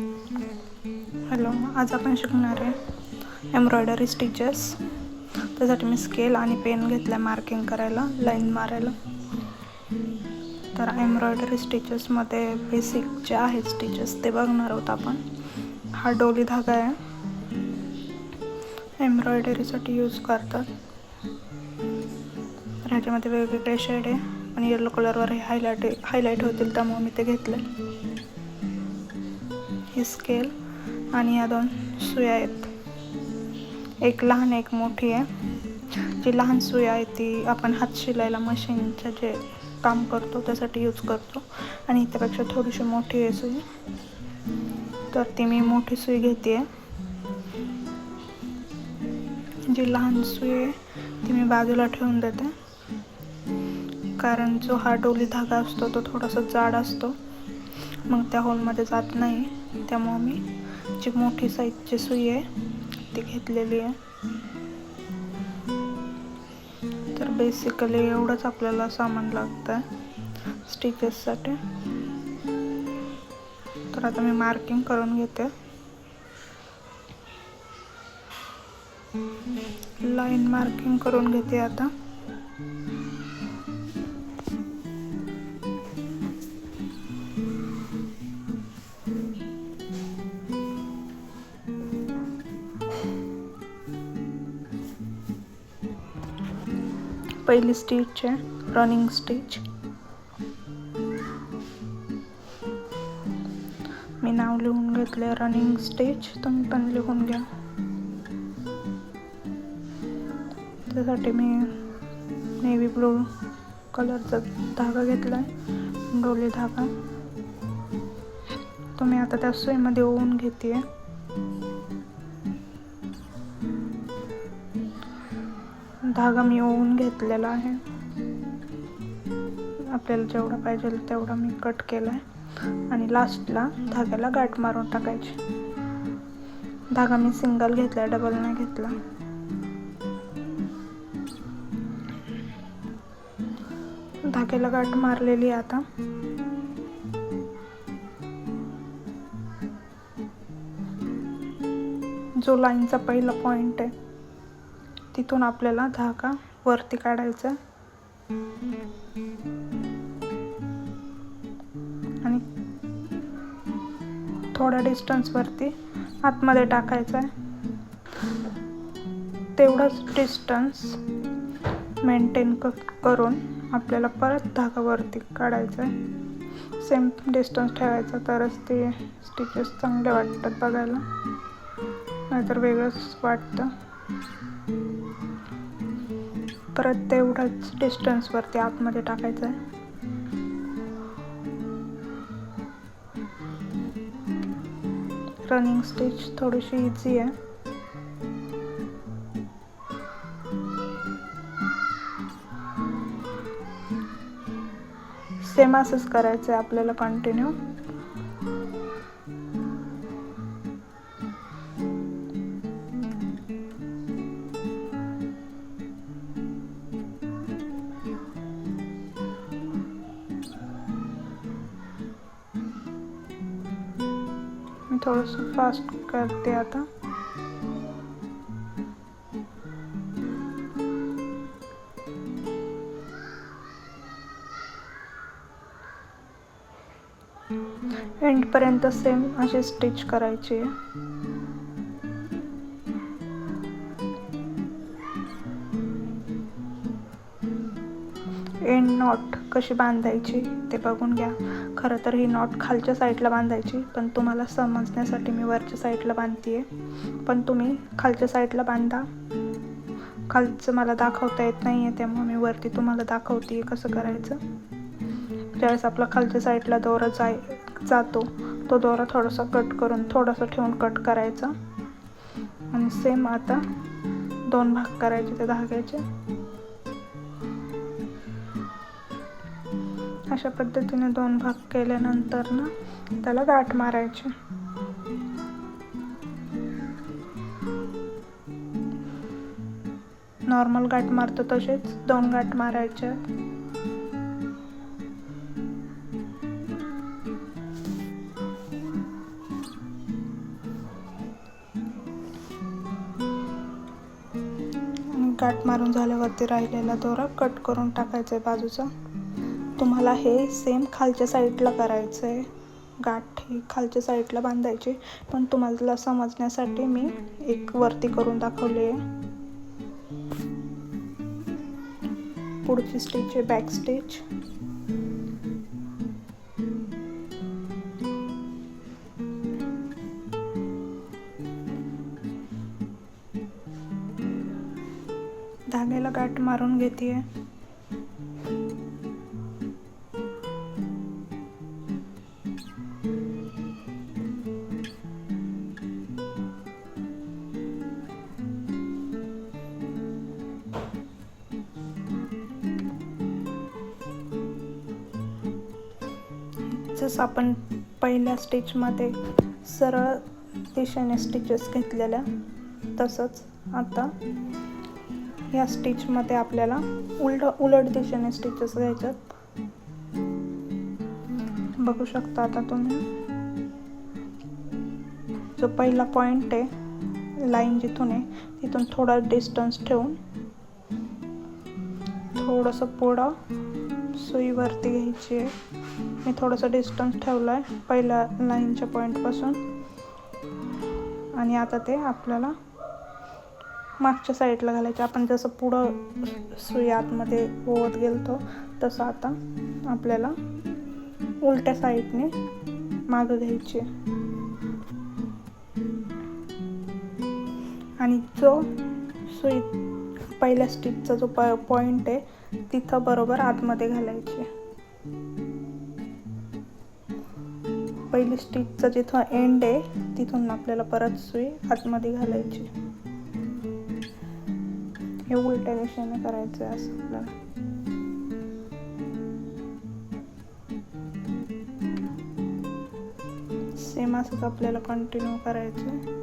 Hello, आज आपण शिकणार आहे एम्ब्रॉयडरी स्टिचेस. त्यासाठी मी स्केल आणि पेन घेतला मार्किंग करायला, लाईन मारायला. तर एम्ब्रॉयडरी स्टिचेसमध्ये बेसिक जे आहेत स्टिचेस ते बघणार आहोत आपण. हा डोली धागा आहे, एम्ब्रॉयडरीसाठी यूज करतात. ह्याच्यामध्ये वेगवेगळे शेड आहे, पण येलो कलरवर हे हायलाईट होतील त्यामुळे मी ते घेतले. ही स्केल आणि या 2 सुया आहेत, एक लहान एक मोठी आहे. जी लहान सुई आहे ती आपण हात शिलायला मशीनचं जे काम करतो त्यासाठी यूज करतो, आणि त्यापेक्षा थोडीशी मोठी आहे सुई, तर ती मी मोठी सुई घेते. जी लहान सुई आहे ती मी बाजूला ठेवून देते, कारण जो हा डोली धागा असतो तो थोडासा जाड असतो, मग त्या होलमध्ये जात नाही. त्यामुळे मी जी मोठी साईजची सुई आहे ती घेतलेली आहे. तर बेसिकली एवढंच आपल्याला सामान लागतं स्टिचेससाठी. तर आता मी मार्किंग करून घेते. लाईन मार्किंग करून घेते आता. पहिली स्टिच आहे रनिंग स्टिच. मी नाव लिहून घेतले रनिंग स्टिच, तुम्ही पण लिहून घ्या. त्यासाठी मी नेव्ही ब्लू कलरचा धागा घेतलाय, डोली धागा. तो मी आता त्या सुईमध्ये ओवून घेते. धागा मी ओवून घेतलेला आहे. आपल्याला जेवढा पाहिजे तेवढा मी कट केलाय, आणि लास्टला धाग्याला गाठ मारून टाकायची. धागा मी सिंगल घेतला, डबल नाही घेतला. धाग्याला गाठ मारलेली आता. जो लाईनचा पहिला पॉइंट आहे तिथून आपल्याला धागा वरती काढायचा आणि थोड्या डिस्टन्स वरती आतमध्ये टाकायचा आहे. तेवढाच डिस्टन्स मेंटेन करून आपल्याला परत धागा वरती काढायचा आहे. सेम डिस्टन्स ठेवायचा, तरच ते स्टिचेस चांगले वाटतात बघायला, नाहीतर वेगळंच वाटतं. परत तेवढाच डिस्टन्स वरती आतमध्ये टाकायचं आहे. रनिंग स्टिच थोडीशी इझी आहे. सेम असंच करायचं आहे आपल्याला कंटिन्यू. मी थोडंसं फास्ट करते आता. एंड पर्यंत सेम अशी स्टिच करायची आहे. एंड नॉट कशी बांधायची ते बघून घ्या. खरं तर ही नॉट खालच्या साईडला बांधायची, पण तुम्हाला समजण्यासाठी मी वरच्या साईडला बांधते. पण तुम्ही खालच्या साईडला बांधा. खालचं मला दाखवता येत नाही आहे, त्यामुळे मी वरती तुम्हाला दाखवते कसं करायचं. ज्यावेळेस आपला खालच्या साईडला दोरा जातो तो दोरा थोडासा कट करून थोडासा ठेवून कट करायचा, आणि सेम आता 2 भाग करायचे त्या धाग्याचे. अशा पद्धतीने 2 भाग केल्यानंतर ना त्याला गाठ मारायची. नॉर्मल गाठ मारतो तसेच 2 गाठ मारायच्या. गाठ मारून झाल्यावरती राहिलेला दोरा कट करून टाकायचा आहे बाजूचा. तुम्हाला हे सेम खालच्या साईडला करायचं आहे. गाठ ही खालच्या साईडला बांधायची, पण तुम्हाला समजण्यासाठी मी एक वरती करून दाखवले आहे. पुढची स्टिच आहे बॅक स्टिच. धाग्याला गाठ मारून घेते. जसं आपण पहिल्या स्टिचमध्ये सरळ दिशेने स्टिचेस घेतलेल्या, तसंच आता या स्टिचमध्ये आपल्याला उलट दिशेने स्टिचेस घ्यायच्यात. बघू शकता आता तुम्ही, जो पहिला पॉइंट आहे लाईन जिथून आहे तिथून थोडा डिस्टन्स ठेवून थोडंसं पुढं सुई वरती घ्यायची आहे. मी थोडंसं डिस्टन्स ठेवलं आहे पहिल्या लाईनच्या पॉईंटपासून, आणि आता ते आपल्याला मागच्या साईडला घालायचे. आपण जसं पुढं सुई आतमध्ये ओवत गेलतो तसं आता आपल्याला उलट्या साईडने मागं घ्यायची. आणि जो सुई पहिल्या स्टिचचा जो पॉइंट आहे तिथं बरोबर आतमध्ये घालायची. पहिली स्टिचचा जिथं एंड आहे तिथून आपल्याला परत सुई आतमध्ये घालायची. हे उलट्या दिशेने करायचं आहे असं आपल्याला. सेम असंच आपल्याला कंटिन्यू करायचं आहे.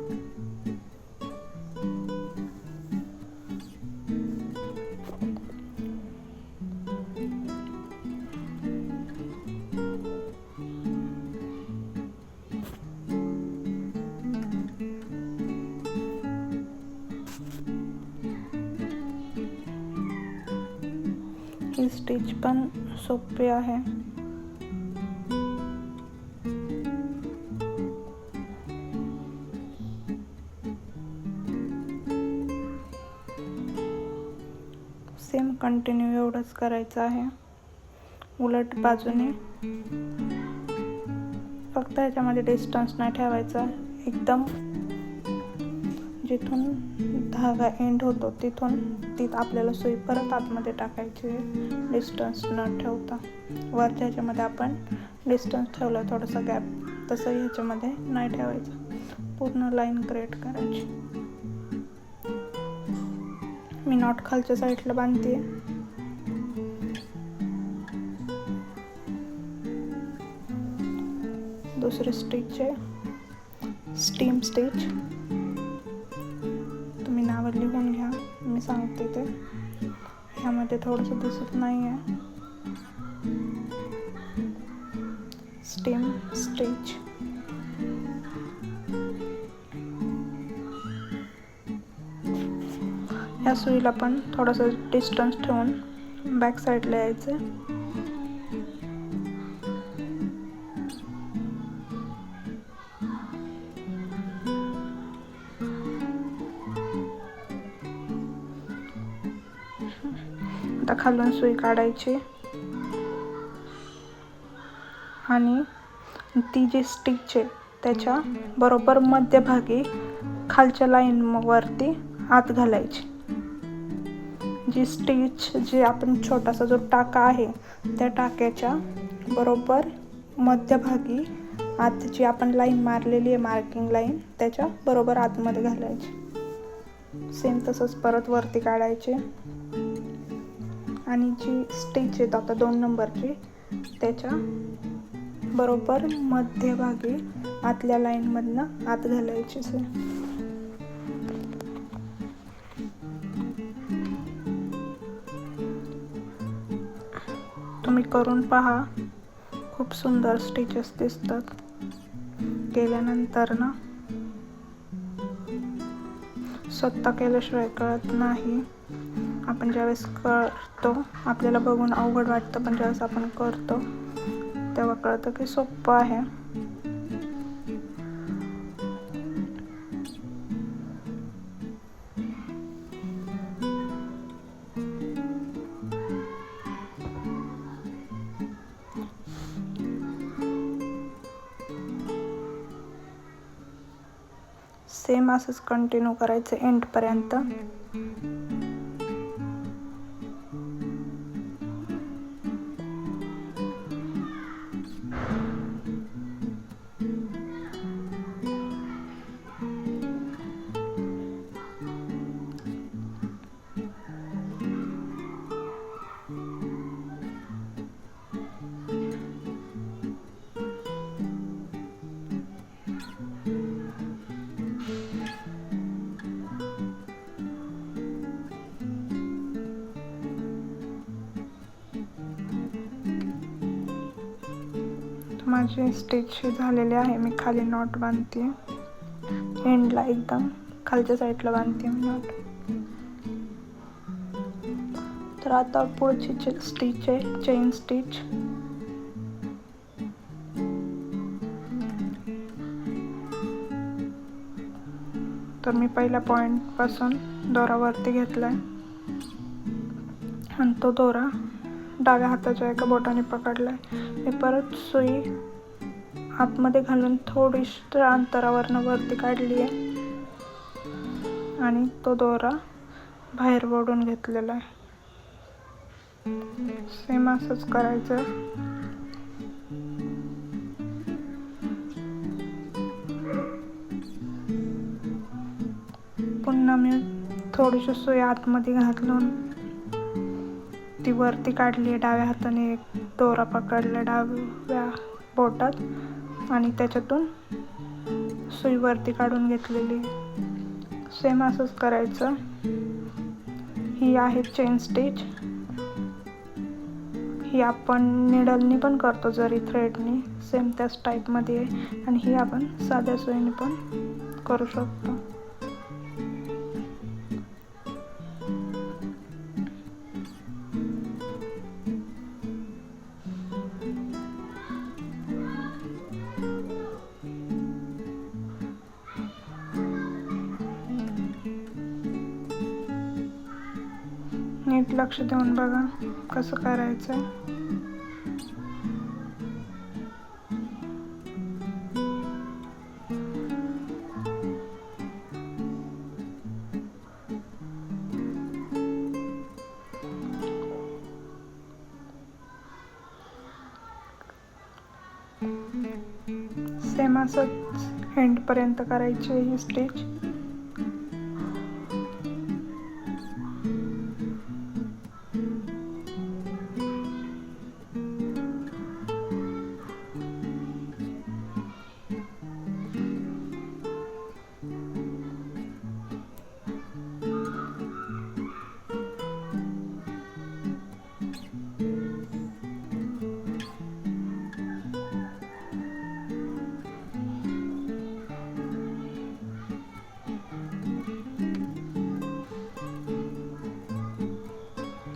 ही स्टिच पण सोपी आहे. सेम कंटिन्यू एवढंच करायचं आहे उलट बाजूने. फक्त ह्याच्यामध्ये डिस्टन्स नाही ठेवायचा. एकदम जिथून धागा एंड होतो तिथून आपल्याला सुई परत आतमध्ये टाकायची, डिस्टन्स न ठेवता. वरच्या ह्याच्यामध्ये आपण डिस्टन्स ठेवला थोडासा गॅप, तसं ह्याच्यामध्ये नाही ठेवायचं. पूर्ण लाईन क्रिएट करायची. मी नॉट खालच्या साईडला बांधते. दुसरी स्टिच आहे स्टीम स्टिच. तुम्ही नाव लिहून घ्या, मी सांगते ते. ह्यामध्ये थोडंसं दिसत नाही आहे. Steam stitch. ह्या सुईला पण थोडंसं डिस्टन्स ठेवून बॅक साईडला यायचं. आता खालून सुई काढायची आणि ती जी स्टिच आहे त्याच्या बरोबर मध्यभागी खालच्या लाईन वरती आत घालायची. जी स्टिच जी आपण छोटासा जो टाका आहे त्या टाक्याच्या बरोबर मध्यभागी आत जी आपण लाईन मारलेली आहे मार्किंग लाईन त्याच्या बरोबर आतमध्ये घालायची. सेम तसंच परत वरती काढायचे आणि जी स्टिच आहे आता 2 नंबरची त्याच्या बरोबर मध्यभागी आतल्या लाईनमधनं आत घालायची. तुम्ही करून पहा, खूप सुंदर स्टिचेस दिसतात केल्यानंतर ना. स्वतः केल्याशिवाय कळत नाही. आपण ज्यावेळेस करतो आपल्याला बघून अवघड वाटतं, पण ज्यावेळेस आपण करतो तेव्हा कळतं की सोपं आहे. सेम असंच कंटिन्यू करायचं एंडपर्यंत. माझे स्टिच झालेले आहे. मी खाली नॉट बांधते, एंडला एकदम खालच्या साईडला बांधते मी नॉट. तर आता पुढची स्टिच आहे चेन स्टिच. तर मी पहिल्या पॉइंट पासून दोरा वरती घेतलाय आणि तो दोरा डाव्या हाताच्या एका बोटाने पकडलाय. मी परत सुई आतमध्ये घालून थोडीशी अंतरावरनं वरती काढली आहे आणि तो दोरा बाहेर ओढून घेतलेला आहे. सेम असंच करायचं. पुन्हा मी थोडीशी सुई आतमध्ये घालून ती वरती काढली. डाव्या हाताने एक दोरा पकडला डाव्या बोटात आणि त्याच्यातून सुई वरती काढून घेतलेली. सेम असंच करायचं. ही आहे चेन स्टिच. ही आपण निडलनी पण करतो, जरी थ्रेडनी, सेम त्याच टाईपमध्ये आहे. आणि ही आपण साध्या सुईने पण करू शकतो. नीट लक्ष देऊन बघा कसं करायचं आहे. सेम असंच एंडपर्यंत करायची ही स्टिच.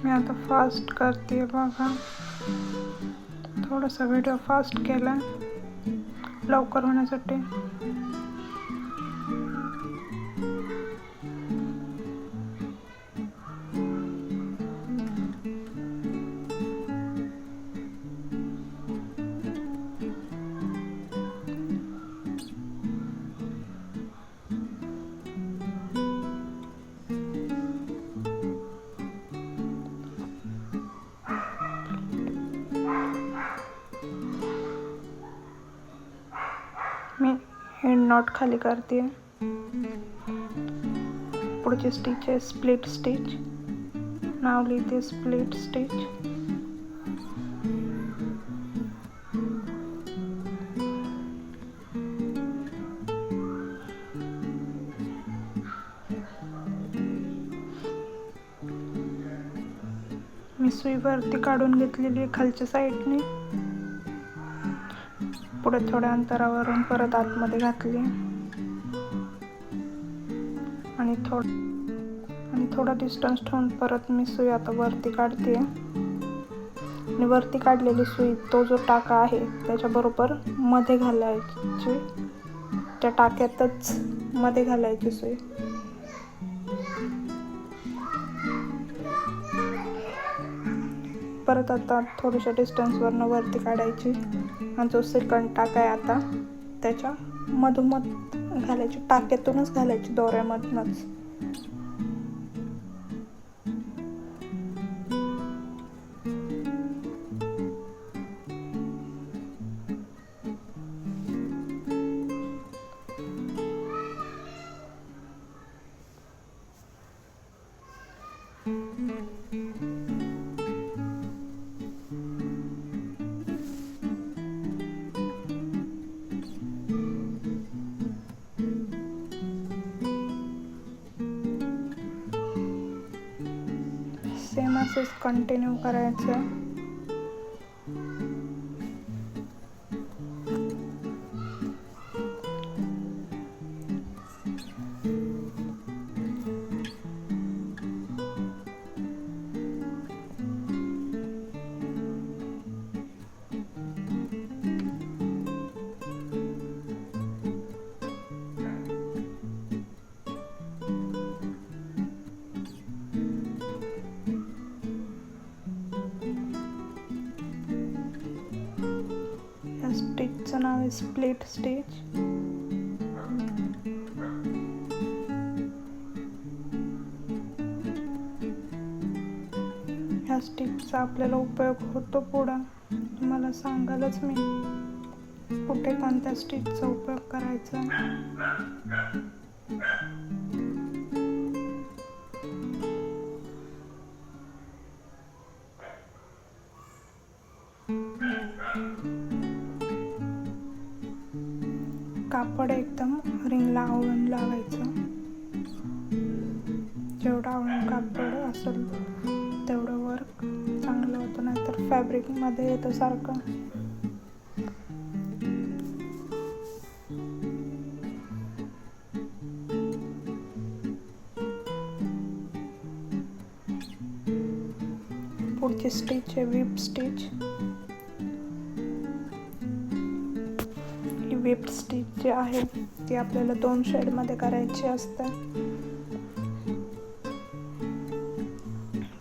मी आता फास्ट करते बघा. थोडासा व्हिडिओ फास्ट केला लवकर होण्यासाठी. मी एंड नॉट खाली करते. पुढची स्टिच आहे स्प्लिट स्टिच. नाव लिहिते स्प्लिट स्टिच. मी सुई वरती काढून घेतलेली आहे खालच्या साईडने. पुढे थोड्या अंतरावरून परत आतमध्ये घातली. आणि थोडा डिस्टन्स ठेवून परत मी सुई आता वरती काढते आणि वरती काढलेली सुई तो जो टाका आहे त्याच्याबरोबर मध्ये घालायची, त्या टाक्यातच मध्ये घालायची सुई. परत आता थोड्याशा डिस्टन्सवरनं वरती काढायची आणि जो सेकंड टाका आहे आता त्याच्या मधोमध घालायची, टाक्यातूनच घालायची, दोऱ्यामधूनच. सेम असंच कंटिन्यू करायचं. स्टिचचं नाव आहे स्प्लिट स्टिच. ह्या स्टिचचा आपल्याला उपयोग होतो पुढं, तुम्हाला सांगालच मी कुठे कोणत्या स्टिचचा उपयोग करायचा. कापड एकदम रिंगला आवळून लावायचं. जेवढं आवळून कापड असेल तेवढं वर्क चांगलं होतं, नाहीतर फॅब्रिकमध्ये येतं सारखं. पुढची स्टिच आहे व्हिप स्टिच. व्हिप स्टिच जी आहे ती आपल्याला 2 शेडमध्ये करायची असते.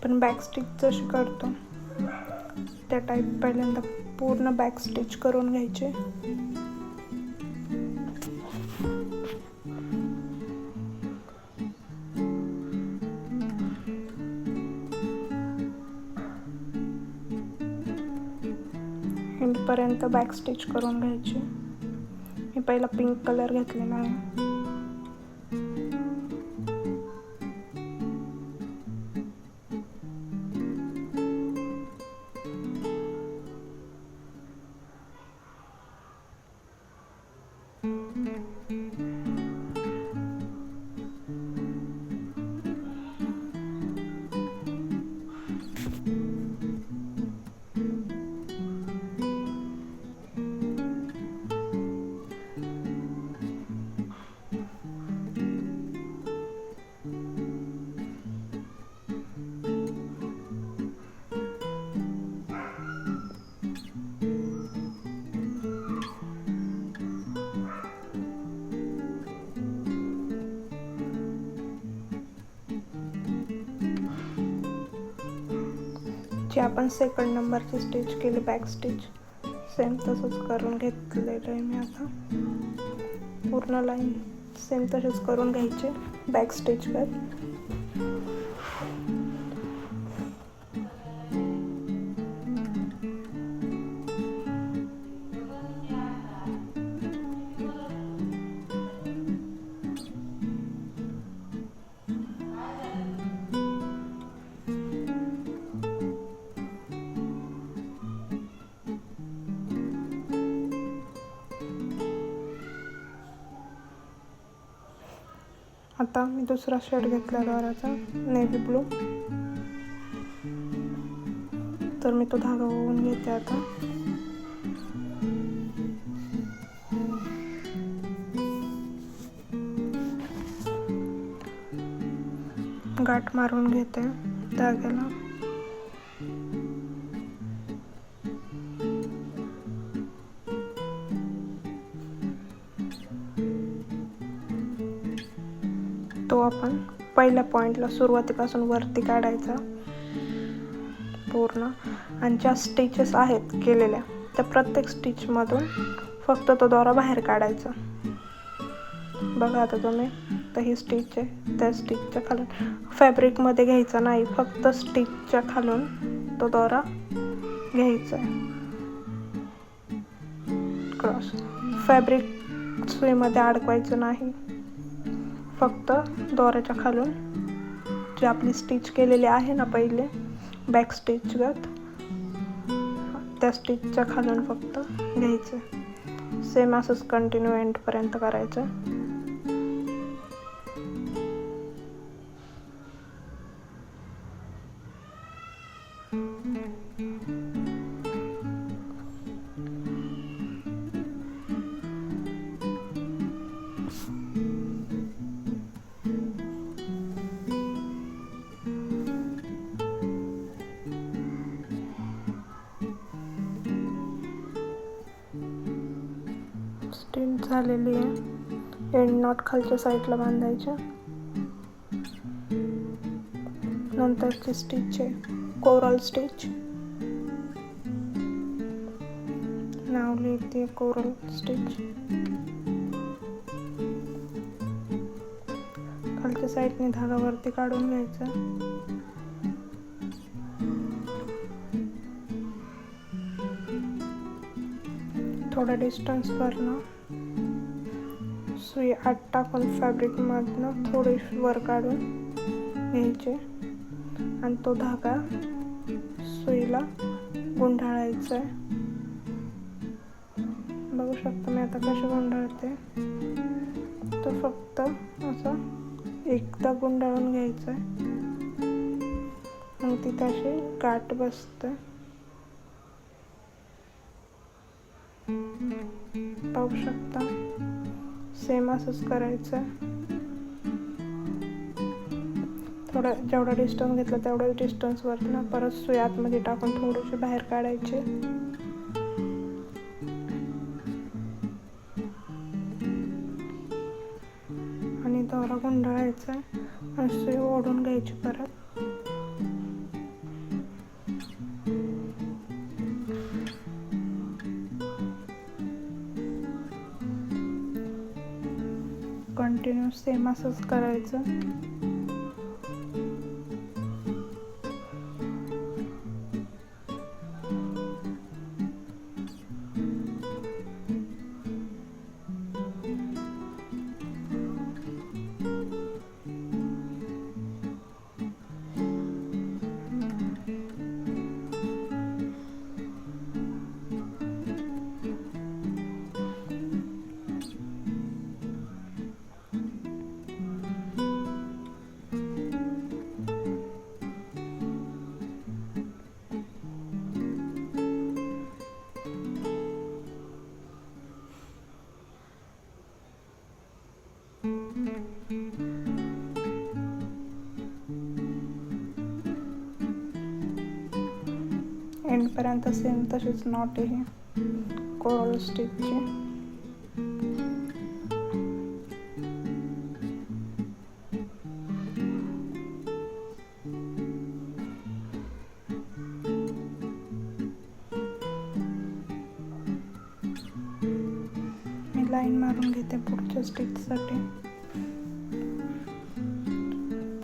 पण बॅक स्टिच जशी करतो त्या टाईप पहिल्यांदा पूर्ण बॅक स्टिच करून घ्यायचे. एंडपर्यंत बॅक स्टिच करून घ्यायची. मी पहिला पिंक कलर घेतलेला आहे. जी आपण सेकंड नंबरची स्टिच केली बॅक स्टिच, सेम तसंच करून घेतलेलं आहे मी. आता पूर्ण लाईन सेम तसेच करून घ्यायचे बॅक स्टिचवर. आता मी दुसरा शेड घेतला दोऱ्याचा नेव्ही ब्लू, तर मी तो धागा ओवून घेते आता. गाठ मारून घेते धाग्याला. तो आपण पहिल्या पॉइंटला सुरुवातीपासून वरती काढायचा पूर्ण, आणि ज्या स्टिचेस आहेत केलेल्या त्या प्रत्येक स्टिचमधून फक्त तो दोरा बाहेर काढायचा. बघा आता तुम्ही, तर ही स्टिच आहे, त्या स्टिचच्या खालून फॅब्रिकमध्ये घ्यायचा नाही, फक्त स्टिचच्या खालून तो दोरा घ्यायचा आहे क्रॉस. फॅब्रिक सुईमध्ये अडकवायचं नाही, फक्त दोऱ्याच्या खालून जी आपली स्टिच केलेली आहे ना पहिले बॅक स्टिच गत, त्या स्टिचच्या खालून फक्त घ्यायचं. सेम असंच कंटिन्यू एंडपर्यंत करायचं. स्टिच झालेली आहे. एंड नॉट खालच्या साईडला बांधायच्या. नंतरची स्टिच आहे कोरल स्टिच. नाव लिहिते कोरल स्टिच. खालच्या साईडने धागा वरती काढून घ्यायचा. थोडा डिस्टन्स वरनं सुई आत टाकून फॅब्रिकमधनं थोडी वर काढून घ्यायचे आणि तो धागा सुईला गुंडाळायचा आहे. बघू शकता मी आता कशी गुंडाळते. तो फक्त असं एकदा गुंडाळून घ्यायचं आहे, मग तिथे अशी गाठ बसते. पाहू शकता, सेम असंच करायचं आहे. थोडा जेवढा डिस्टन्स घेतला तेवढ्या डिस्टन्सवर ना परत सुई आतमध्ये टाकून थोडीशी बाहेर काढायची आणि दोरा गुंडाळायचा आणि सुई ओढून घ्यायची परत. कंटिन्यू सेम असंच करायचं. एंडपर्यंत सेम तशीच नॉट आहे कोरल स्टिचची. मी लाईन मारून घेते पुढच्या स्टिचसाठी.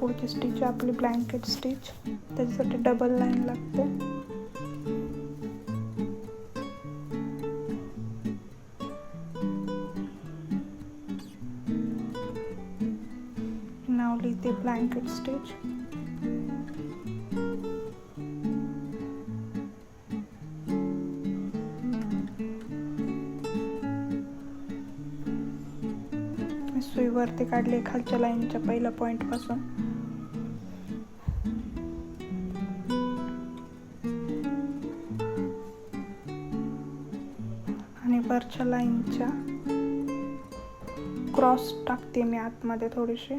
पुढची स्टिच आपली ब्लँकेट स्टिच, त्याच्यासाठी डबल लाईन लागते. नाव लिहिते ब्लँकेट स्टिच. सुई वरती काढली खालच्या लाईनच्या पहिल्या पॉइंट पासून. आणि वरच्या लाईनच्या क्रॉस टाकते मी आतमध्ये थोडीशी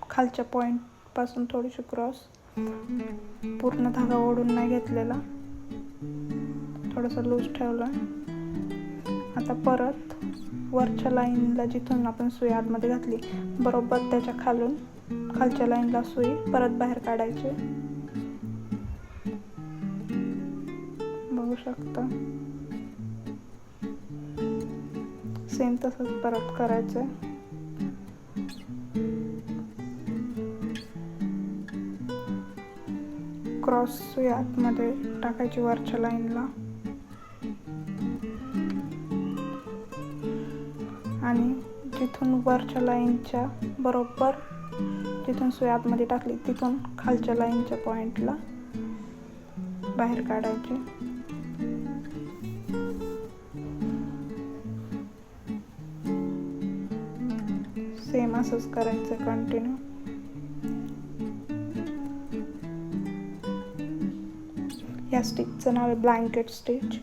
खालच्या पॉइंट पासून थोडीशी क्रॉस, पूर्ण धागा ओढून नाही घेतलेला, थोडंसं लूज ठेवलं. आता परत वरच्या लाईनला जिथून आपण सुई आतमध्ये घातली बरोबर त्याच्या खालच्या लाईनला सुई परत बाहेर काढायची. बघू शकता सेम तसंच परत करायचं. क्रॉस सुई आतमध्ये टाकायची वरच्या लाईनला आणि जिथून वरच्या लाईनच्या बरोबर जिथून सुई आतमध्ये टाकली तिथून खालच्या लाईनच्या पॉइंटला बाहेर काढायची. सेम असंच करायचं कंटिन्यू. या स्टिचचं नाव आहे ब्लँकेट स्टिच.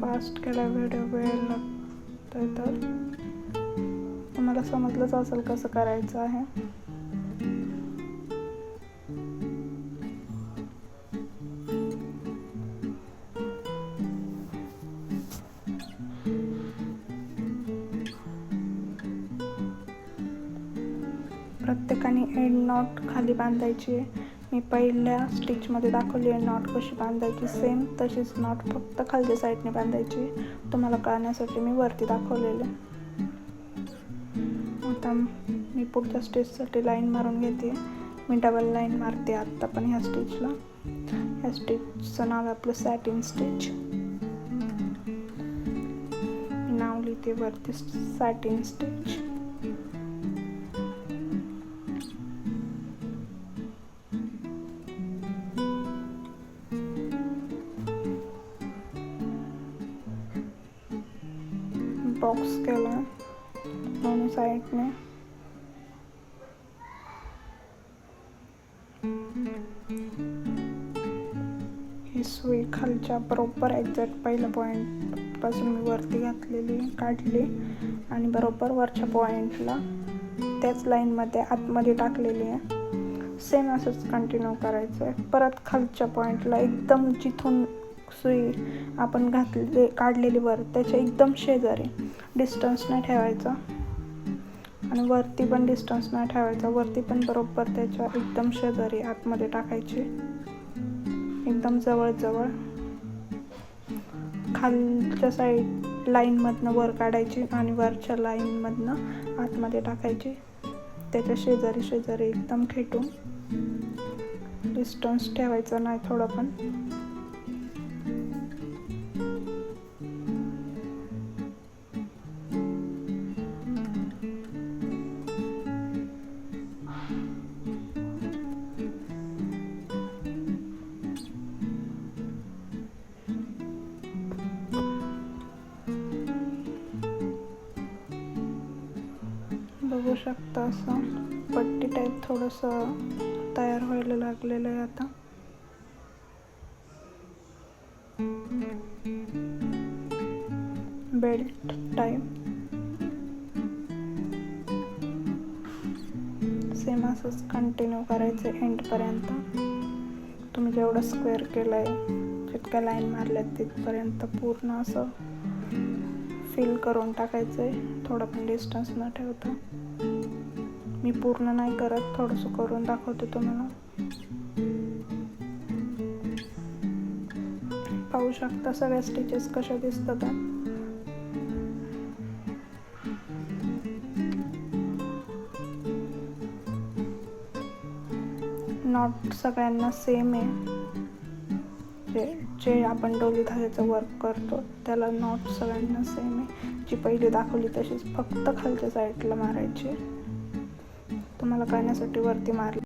फास्ट केला व्हिडिओ वेळ लागतोय तर तुम्हाला समजलंच असेल कसं करायचं आहे. प्रत्येकाने एंड नॉट खाली बांधायची आहे. मी पहिल्या स्टिचमध्ये दाखवली आहे नॉट कशी बांधायची, सेम तशीच नॉट फक्त खालच्या साईडने बांधायची. तुम्हाला कळण्यासाठी मी वरती दाखवलेले. आता मी पुढच्या स्टिचसाठी लाईन मारून घेते. मी डबल लाईन मारते आत्ता पण ह्या स्टिचला. ह्या स्टिचचं नाव आहे आपलं सॅटिन स्टिच. मी नाव लिहिते वरती सॅटिन स्टिच. बॉक्स केला दोन्ही साईडने. ही सुई खालच्या बरोबर एक्झॅक्ट पहिल्या पॉइंट पासून मी वरती घातलेली काढली आणि बरोबर वरच्या पॉइंटला त्याच लाईनमध्ये आतमध्ये टाकलेली आहे. सेम असंच कंटिन्यू करायचं आहे. परत खालच्या पॉइंटला एकदम जिथून सुई आपण काढलेली वर त्याच्या एकदम शेजारी डिस्टन्स नाही ठेवायचा आणि वरती पण डिस्टन्स नाही ठेवायचा. वरती पण बरोबर त्याच्या एकदम शेजारी आतमध्ये टाकायची, एकदम जवळ. खालच्या साईड लाईनमधनं वर काढायची आणि वरच्या लाईनमधनं आतमध्ये टाकायची. त्याच्या शेजारी एकदम खेटून, डिस्टन्स ठेवायचा नाही थोडं पण. बघू शकता असं पट्टी टाईप थोडंसं तयार व्हायला लागलेलं आहे आता. बेल्ट टाईप सेम असंच कंटिन्यू करायचं एंडपर्यंत. तुम्ही जेवढं स्क्वेअर केलं आहे, जितक्या लाईन मारल्यात तिथपर्यंत पूर्ण असं फिल करून टाकायचं आहे, थोडं पण डिस्टन्स न ठेवता. मी पूर्ण नाही करत, थोडंसं करून दाखवते तुम्हाला. पाहू शकता सगळ्या स्टिचेस कशा दिसतात. नॉट सगळ्यांना सेम आहे. जे आपण डोली धाग्याचं वर्क करतो त्याला नॉट सगळ्यांना सेम आहे. जी पहिली दाखवली तशीच फक्त खालच्या साईडला मारायची. तुम्हाला कळण्यासाठी वरती मारली.